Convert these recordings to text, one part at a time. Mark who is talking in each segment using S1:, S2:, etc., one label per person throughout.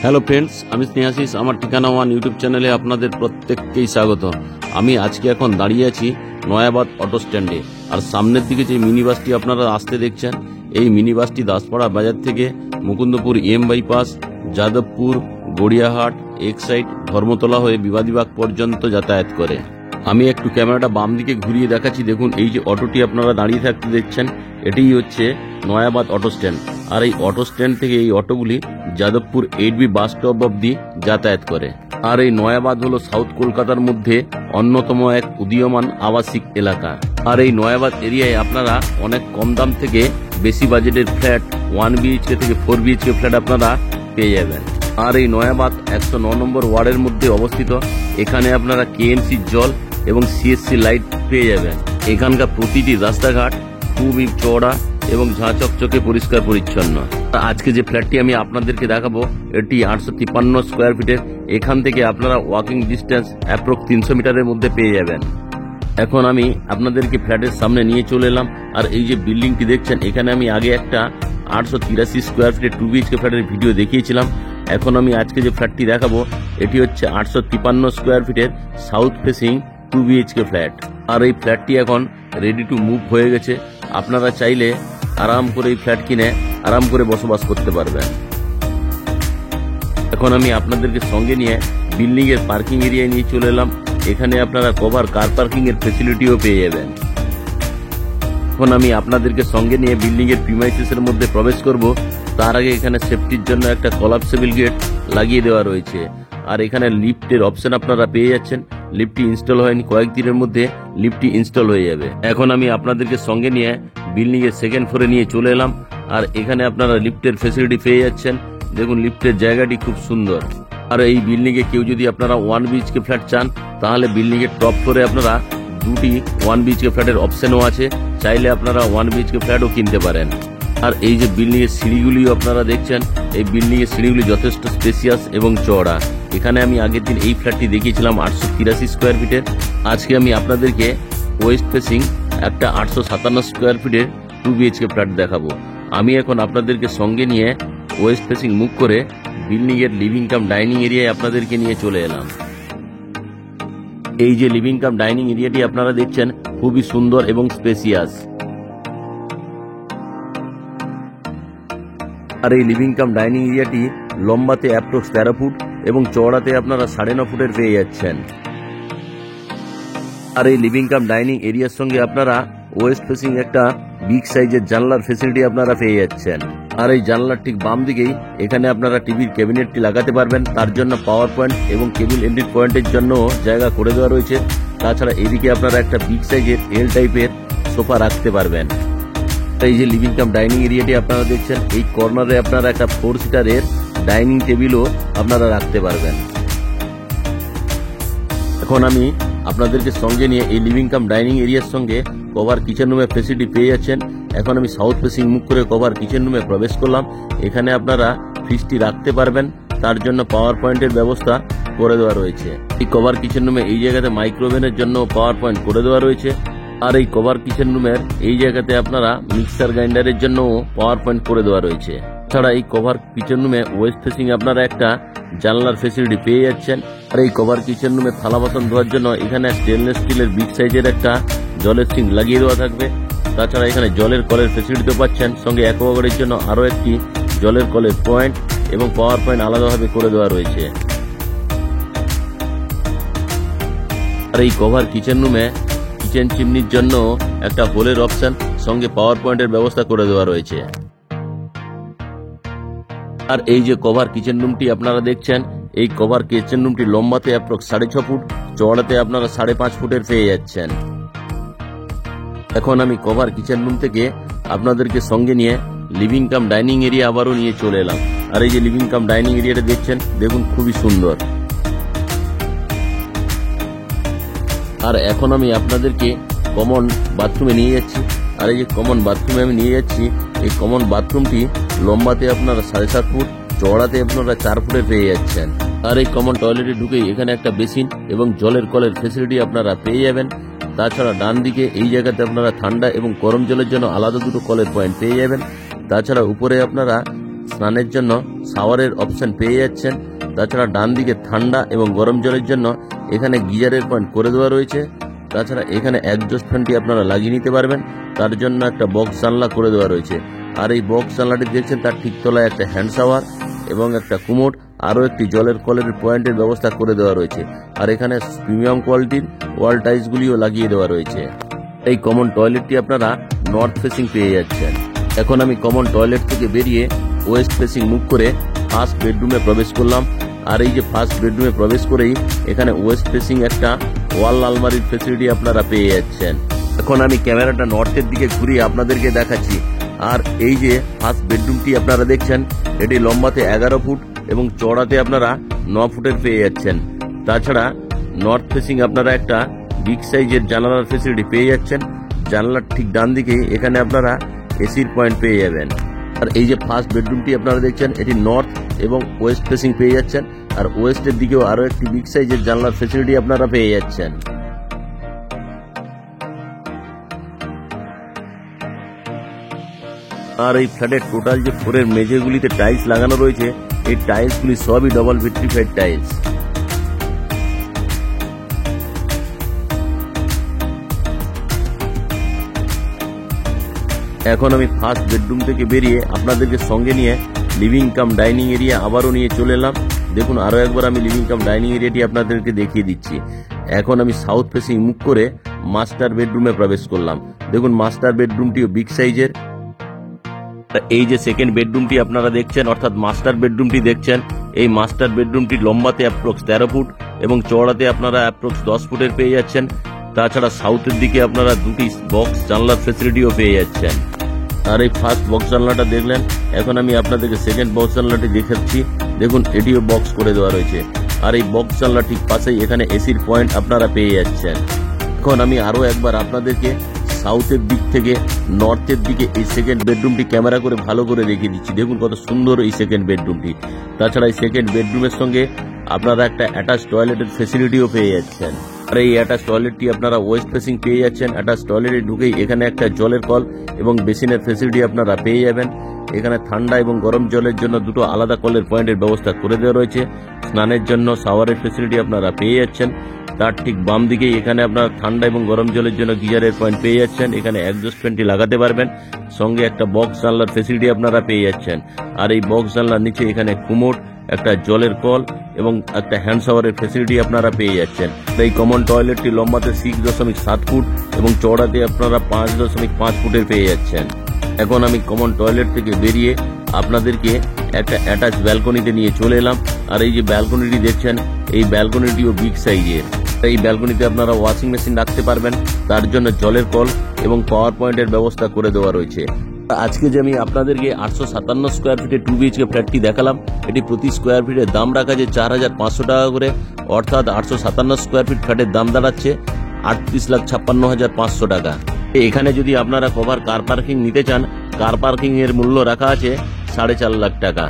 S1: Hello friends, আমি স্নেহাশিস। আমার ঠিকানা ওয়ান ইউটিউব চ্যানেলে আপনাদের প্রত্যেককেই স্বাগত। আমি আজকে এখন দাঁড়িয়ে আছি নয়াবাদ অটো স্ট্যান্ডে। আর সামনের দিকে যে মিনি বাসটি আপনারা আসতে দেখছেন, এই মিনি বাসটি দাসপাড়া বাজার থেকে মুকুন্দপুর বাইপাস, যাদবপুর, গড়িয়াহাট, এক্সাইড, ধর্মতলা হয়ে বিবাদীবাগ পর্যন্ত যাতায়াত করে। আমি একটু ক্যামেরাটা বাম দিকে ঘুরিয়ে দেখাচ্ছি। দেখুন, এই যে অটোটি আপনারা দাঁড়িয়ে থাকতে দেখছেন, এটিই হচ্ছে নয়াবাদ অটো স্ট্যান্ড। আর এই অটো স্ট্যান্ড থেকে এই অটোগুলি যাদবপুর 8B বাস স্টপ অব্দি যাতায়াত করে। আর এই নয়াবাদ হলো সাউথ কলকাতার মধ্যে অন্যতম এক উদীয়মান আবাসিক এলাকা। আর এই নয়াবাদ এরিয়ায় আপনারা অনেক কম দাম থেকে বেশি বাজেটের ফ্ল্যাট 1 BHK থেকে 4 BHK ফ্ল্যাট আপনারা পেয়ে যাবেন। আর এই নয়াবাদ 109 নম্বর ওয়ার্ডের মধ্যে অবস্থিত। এখানে আপনারা KMC জল এবং CSC লাইট পেয়ে যাবেন। এখানকার প্রতিটি রাস্তাঘাট খুবই চওড়া এবং ঝাঁ চকচকে পরিষ্কার পরিচ্ছন্ন। আজকে যে ফ্ল্যাটটি আমি আপনাদেরকে দেখাবো, এটি 853 স্কোয়ার ফিটের। এখান থেকে আপনারা ওয়াকিং ডিস্টেন্স অ্যাপ্রক্স 300 মিটারের মধ্যে পেয়ে যাবেন। এখন আমি আপনাদেরকে ফ্ল্যাটের সামনে নিয়ে চলে এলাম। আর এই যে বিল্ডিংটি দেখছেন, এখানে আমি আগে একটা 883 স্কোয়ার ফিটের 2 BHK ফ্ল্যাটের ভিডিও দেখিয়েছিলাম। এখন আমি আজকে যে ফ্ল্যাটটি দেখাবো, এটি হচ্ছে 853 স্কোয়ার ফিটের সাউথ ফেসিং 2 BHK ফ্ল্যাট। আর এই ফ্ল্যাটটি এখন রেডি টু মুভ হয়ে গেছে। আপনারা চাইলে আরাম করে এই ফ্ল্যাট কিনে আরাম করে বসবাস করতে পারবেন। এখন আমি আপনাদেরকে সঙ্গে নিয়ে বিল্ডিং এর পার্কিং এরিয়ায় নিয়ে চলে এলাম। এখানে আপনারা কভার কার পার্কিং এর ফেসিলিটিও পেয়ে যাবেন। এখন আমি আপনাদেরকে সঙ্গে নিয়ে বিল্ডিং এর প্রিমাইসেস এর মধ্যে প্রবেশ করব। তার আগে এখানে সেফটির জন্য একটা কলাপসেবল গেট লাগিয়ে দেওয়া রয়েছে। আর এখানে লিফটের অপশন আপনারা পেয়ে যাচ্ছেন। লিফটটি ইনস্টল হয়নি, কয়েকদিনের মধ্যে লিফটটি ইনস্টল হয়ে যাবে। এখন আমি আপনাদেরকে সঙ্গে নিয়ে বিল্ডিং এর সেকেন্ড ফ্লোরে নিয়ে চলে এলাম। আর এখানে আপনারা লিফটের ফেসিলিটি পেয়ে যাচ্ছেন। দেখুন, লিফটের জায়গাটি খুব সুন্দর। আর এই বিল্ডিং এ কেউ যদি আপনারা 1 BHK ফ্ল্যাট চান, তাহলে বিল্ডিং এর টপ ফ্লোরে আপনারা দুটি 1 BHK ফ্ল্যাটের অপশনও আছে। চাইলে আপনারা 1 BHK ফ্ল্যাটও কিনতে পারেন। আর এই যে বিল্ডিং এর সিঁড়িগুলি আপনারা দেখছেন, এই বিল্ডিং এর সিঁড়িগুলি যথেষ্ট স্পেসিয়াস এবং চওড়া। এখানে আমি আগের দিন এই ফ্ল্যাটটি দেখিয়েছিলাম 883 স্কোয়ার ফিটের। আজকে আমি আপনাদেরকে ওয়েস্ট ফেসিং একটা 857 স্কোয়ার ফিটের 2 BHK ফ্ল্যাট দেখাবো। আমি এখন আপনাদেরকে সঙ্গে নিয়ে ওয়েস্ট ফেসিং মুভ করে বিল্ডিং এর লিভিং কাম ডাইনিং এরিয়ায় আপনাদেরকে নিয়ে চলে এলাম। এই যে লিভিং কাম ডাইনিং এরিয়াটি আপনারা দেখছেন, খুবই সুন্দর এবং স্পেসিয়াস। আর এই লিভিং কাম ডাইনিং এরিয়াটি লম্বাতে অ্যাপ্রক্স 13 ফুট এবং চওড়াতে আপনারা 9.5 ফুটের পেয়ে যাচ্ছেন। আর এই লিভিং কাম ডাইনিং এরিয়ার সঙ্গে আপনারা ওয়েস্ট ফেসিং একটা বিগ সাইজের জানলার ফেসিলিটি আপনারা পেয়ে যাচ্ছেন। আর এই জানলার ঠিক বাম দিকেই এখানে আপনারা টিভির ক্যাবিনেটটি লাগাতে পারবেন। তার জন্য পাওয়ার পয়েন্ট এবং কেবিল এন্ট্রি পয়েন্টের জন্য জায়গা করে দেওয়া রয়েছে। তাছাড়া এদিকে আপনারা একটা বিগ সাইজের এল টাইপের সোফা রাখতে পারবেন। এই যে লিভিং কাম ডাইনিং এরিয়াটি আপনারা দেখছেন, এই কর্নারে আপনারা একটা 4 সিটারের ডাইনিং টেবিলও আপনারা রাখতে পারবেন। এখন আমি আপনাদেরকে সঙ্গে নিয়ে এই লিভিং কাম ডাইনিং এরিয়ার সঙ্গে কভার কিচেন রুমের ফেসিলিটি পেয়ে যাচ্ছেন। এখন আমি সাউথ ফেসিং মুখ করে কভার কিচেন রুমে প্রবেশ করলাম। এখানে আপনারা ফ্রিজটি রাখতে পারবেন, তার জন্য পাওয়ার পয়েন্টের ব্যবস্থা করে দেওয়া রয়েছে। এই কভার কিচেন রুমে এই জায়গাতে মাইক্রোওভেনের জন্য পাওয়ার পয়েন্ট করে দেওয়া রয়েছে। আর এই কভার কিচেন রুমের এই জায়গাতে আপনারা মিক্সার গ্রাইন্ডারের জন্য পাওয়ার পয়েন্ট করে দেওয়া রয়েছে। ছাড়া এই কভার কিচেন রুমে ওয়েস্ট ফেসিং আপনারা একটা জানলার ফেসিলিটি পেয়ে যাচ্ছেন। আর এই কভার কিচেন রুমে থালা বাসন ধোয়ার জন্য এখানে স্টেনলেস স্টিলের বিগ সাইজের একটা জলের সিঙ্ক লাগিয়ে দেওয়া থাকবে। তাছাড়া এখানে জলের কলের ফেসিলিটিও পাচ্ছেন। সঙ্গে অ্যাকোয়াগার্ডের জন্য আরও একটি জলের কলের পয়েন্ট এবং পাওয়ার পয়েন্ট আলাদাভাবে করে দেওয়া রয়েছে। আর এই কভার কিচেন রুমে কিচেন চিমনির জন্য একটা হোলের অপশন সঙ্গে পাওয়ার পয়েন্টের ব্যবস্থা করে দেওয়া রয়েছে। আর এই যে কভার কিচেন রুমটি আপনারা দেখছেন, এই কভার কিচেন রুমটি লম্বাতে অ্যাপ্রক্স 6.5 ফুট, চওড়াতে আপনারা 5.5 ফুটের পেয়ে যাচ্ছেন। এখন আমি কভার কিচেন রুম থেকে আপনাদেরকে সঙ্গে নিয়ে লিভিং কাম ডাইনিং এরিয়া আবারও নিয়ে চলে এলাম। আর এই যে লিভিং কাম ডাইনিং এরিয়াটা দেখছেন, দেখুন খুবই সুন্দর। আর এখন আমি আপনাদেরকে কমন বাথরুমে নিয়ে যাচ্ছি। আর এই যে কমন বাথরুমে আমি নিয়ে যাচ্ছি, এই কমন বাথরুমটি লম্বাতে আপনারা 7.5 ফুট, চওড়াতে আপনারা 4 ফুটে পেয়ে যাচ্ছেন। আর এই কমন টয়লেটে ঢুকেই এখানে একটা বেসিন এবং জলের কলের ফেসিলিটি আপনারা পেয়ে যাবেন। তাছাড়া ডান দিকে এই জায়গাতে আপনারা ঠান্ডা এবং গরম জলের জন্য আলাদা দুটো কলের পয়েন্ট পেয়ে যাবেন। তাছাড়া উপরে আপনারা স্নানের জন্য শাওয়ারের অপশন পেয়ে যাচ্ছেন। তাছাড়া ডান দিকে ঠান্ডা এবং গরম জলের জন্য এখানে গিজারের পয়েন্ট করে দেওয়া রয়েছে। তাছাড়া এখানে একজস্ট ফ্যানটি আপনারা লাগিয়ে নিতে পারবেন, তার জন্য একটা বক্স জানলা করে দেওয়া রয়েছে। আর এই বক্স জানলাটি দেখছেন তার ঠিক তলায় একটা হ্যান্ড শাওয়ার এবং একটা কুমোড, আরও একটি জলের কলের পয়েন্টের ব্যবস্থা করে দেওয়া রয়েছে। আর এখানে প্রিমিয়াম কোয়ালিটির ওয়াল টাইলসগুলিও লাগিয়ে দেওয়া রয়েছে। এই কমন টয়লেটটি আপনারা নর্থ ফেসিং পেয়ে যাচ্ছেন। এখন আমি কমন টয়লেট থেকে বেরিয়ে ওয়েস্ট ফেসিং মুভ করে ফার্স্ট বেডরুমে প্রবেশ করলাম। আর এই যে ফার্স্ট বেডরুমে প্রবেশ করেই এখানে ওয়েস্ট ফেসিং একটা ওয়াল আলমারির ফেসিলিটি আপনারা পেয়ে যাচ্ছেন। এখন আমি ক্যামেরাটা নর্থের দিকে ঘুরিয়ে আপনাদেরকে দেখাচ্ছি। আর এই যে ফার্স্ট বেডরুমটি আপনারা দেখছেন, এটি লম্বাতে 11 ফুট এবং চওড়াতে আপনারা 9 ফুটের পেয়ে যাচ্ছেন। তাছাড়া নর্থ ফেসিং আপনারা একটা বিগ সাইজের জানালার ফেসিলিটি পেয়ে যাচ্ছেন। জানালার ঠিক ডান দিকেই এখানে আপনারা এসির পয়েন্ট পেয়ে যাবেন। আর এই যে ফার্স্ট বেডরুমটি আপনারা দেখছেন, এটি নর্থ এবং ওয়েস্ট ফেসিং পেয়ে যাচ্ছেন। আর ওয়েস্টের দিকেও আরও একটি বিগ সাইজের জানলার ফেসিলিটি আপনারা পেয়ে যাচ্ছেন। আর এই ফ্ল্যাটের টোটাল যে ফ্লোরের মেঝেগুলিতে টাইলস লাগানো রয়েছে, এই টাইলসগুলি সবই ডবল ভিট্রিফাইড টাইলস। এখন আমি ফার্স্ট বেডরুম থেকে বেরিয়ে আপনাদেরকে সঙ্গে নিয়ে লিভিং কাম ডাইনিং এরিয়া আবারও নিয়ে চলে এলাম। দেখুন, আরও একবার আমি লিভিং কাম ডাইনিং এরিয়াটি আপনাদেরকে দেখিয়ে দিচ্ছি। এখন আমি সাউথ ফেসিং মুখ করে মাস্টার বেডরুমে প্রবেশ করলাম। দেখুন, মাস্টার বেডরুমটিও বিগ সাইজের। এই যে সেকেন্ড বেডরুমটি আপনারা দেখছেন, অর্থাৎ মাস্টার বেডরুমটি দেখছেন, এই মাস্টার বেডরুমটি লম্বাতে অ্যাপ্রক্স 13 ফুট এবং চওড়াতে আপনারা অ্যাপ্রক্স 10 ফুটের পেয়ে যাচ্ছেন। তাছাড়া সাউথের দিকে আপনারা দুটি বক্স জানলার ফেসিলিটিও পেয়ে যাচ্ছেন। আর এই ফার্স্ট বক্স জানলাটা দেখলেন, এখন আমি আপনাদেরকে সেকেন্ড বক্স জানলাটি দেখাচ্ছি। দেখুন, এটিও বক্স করে দেওয়া রয়েছে। আর এই বক্স জানলা ঠিক পাশেই এখানে এসির পয়েন্ট আপনারা পেয়ে যাচ্ছেন। এখন আমি আরও একবার আপনাদেরকে সাউথের দিক থেকে নর্থের দিকে এই সেকেন্ড বেডরুমটি ক্যামেরা করে ভালো করে দেখিয়ে দিচ্ছি। দেখুন কত সুন্দর এই সেকেন্ড বেডরুমটি। তাছাড়া এই সেকেন্ড বেডরুমের সঙ্গে আপনারা একটা অ্যাটাচ টয়লেটের ফেসিলিটিও পেয়ে যাচ্ছেন। আর এই অ্যাটাচ টয়লেটটি আপনারা ওয়েস্ট ফেসিং পেয়ে যাচ্ছেন। অ্যাটাচ টয়লেটে ঢুকেই এখানে একটা জলের কল এবং বেসিনের ফেসিলিটি আপনারা পেয়ে যাবেন। এখানে ঠান্ডা এবং গরম জলের জন্য দুটো আলাদা কলের পয়েন্টের ব্যবস্থা করে দেওয়া রয়েছে। স্নানের জন্য শাওয়ারের ফেসিলিটি আপনারা পেয়ে যাচ্ছেন। তার ঠিক বাম দিকেই এখানে আপনারা ঠান্ডা এবং গরম জলের জন্য গিজারের পয়েন্ট পেয়ে যাচ্ছেন। এখানে একজস্ট ফ্যানটি লাগাতে পারবেন, সঙ্গে একটা বক্স জানলার ফেসিলিটি আপনারা পেয়ে যাচ্ছেন। আর এই বক্স জানলার নিচে এখানে কুমোড, একটা জলের কল এবং একটা হ্যান্ড শাওয়ারের ফেসিলিটি আপনারা পেয়ে যাচ্ছেন। এই কমন টয়লেটটি লম্বাতে 6.7 ফুট এবং চওড়াতে আপনারা 5.5 ফুটের পেয়ে যাচ্ছেন। এখন আমি কমন টয়লেট থেকে বেরিয়ে আপনাদেরকে একটা অ্যাটাচ ব্যালকনিতে নিয়ে চলে এলাম। আর এই যে ব্যালকনিটি দেখছেন, এই ব্যালকনিটিও বিগ সাইজের। এই ব্যালকনিতে আপনারা ওয়াশিং মেশিন রাখতে পারবেন, তার জন্য জলের কল এবং পাওয়ার পয়েন্টের ব্যবস্থা করে দেওয়া রয়েছে। আজকে যে আমি আপনাদেরকে 857 স্কোয়ার ফিটের 2 BHK ফ্ল্যাটটি দেখালাম, এটি প্রতি স্কোয়ার ফিটের দাম রাখা যে 4,500 টাকা করে, অর্থাৎ 857 স্কোয়ার ফিট ফ্ল্যাটের দাম দাঁড়াচ্ছে 38,56,500 টাকা। এখানে যদি আপনারা কভার কার পার্কিং নিতে চান, কার পার্কিং এর মূল্য রাখা আছে 4.5 লাখ টাকা।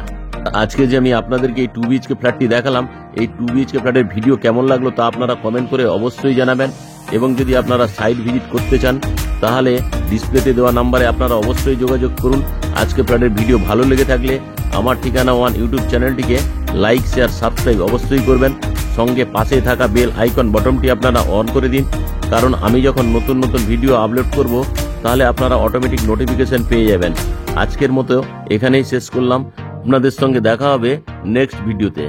S1: আজকে যে আমি আপনাদেরকে এই 2 BHK ফ্ল্যাটটি দেখালাম, এই 2 BHK ফ্ল্যাটের ভিডিও কেমন লাগলো তা আপনারা কমেন্ট করে অবশ্যই জানাবেন। এবং যদি আপনারা সাইট ভিজিট করতে চান, তাহলে ডিসপ্লেতে দেওয়া নাম্বারে আপনারা অবশ্যই যোগাযোগ করুন। আজকে ফ্ল্যাটের ভিডিও ভালো লেগে থাকলে আমার ঠিকানা ওয়ান ইউটিউব চ্যানেলটিকে লাইক, শেয়ার, সাবস্ক্রাইব অবশ্যই করবেন। সঙ্গে পাশে থাকা বেল আইকন বটনটি আপনারা অন করে দিন, কারণ আমি যখন নতুন নতুন ভিডিও আপলোড করব তাহলে আপনারা অটোমেটিক নোটিফিকেশন পেয়ে যাবেন। আজকের মতো এখানেই শেষ করলাম। আপনাদের সঙ্গে দেখা হবে নেক্সট ভিডিওতে।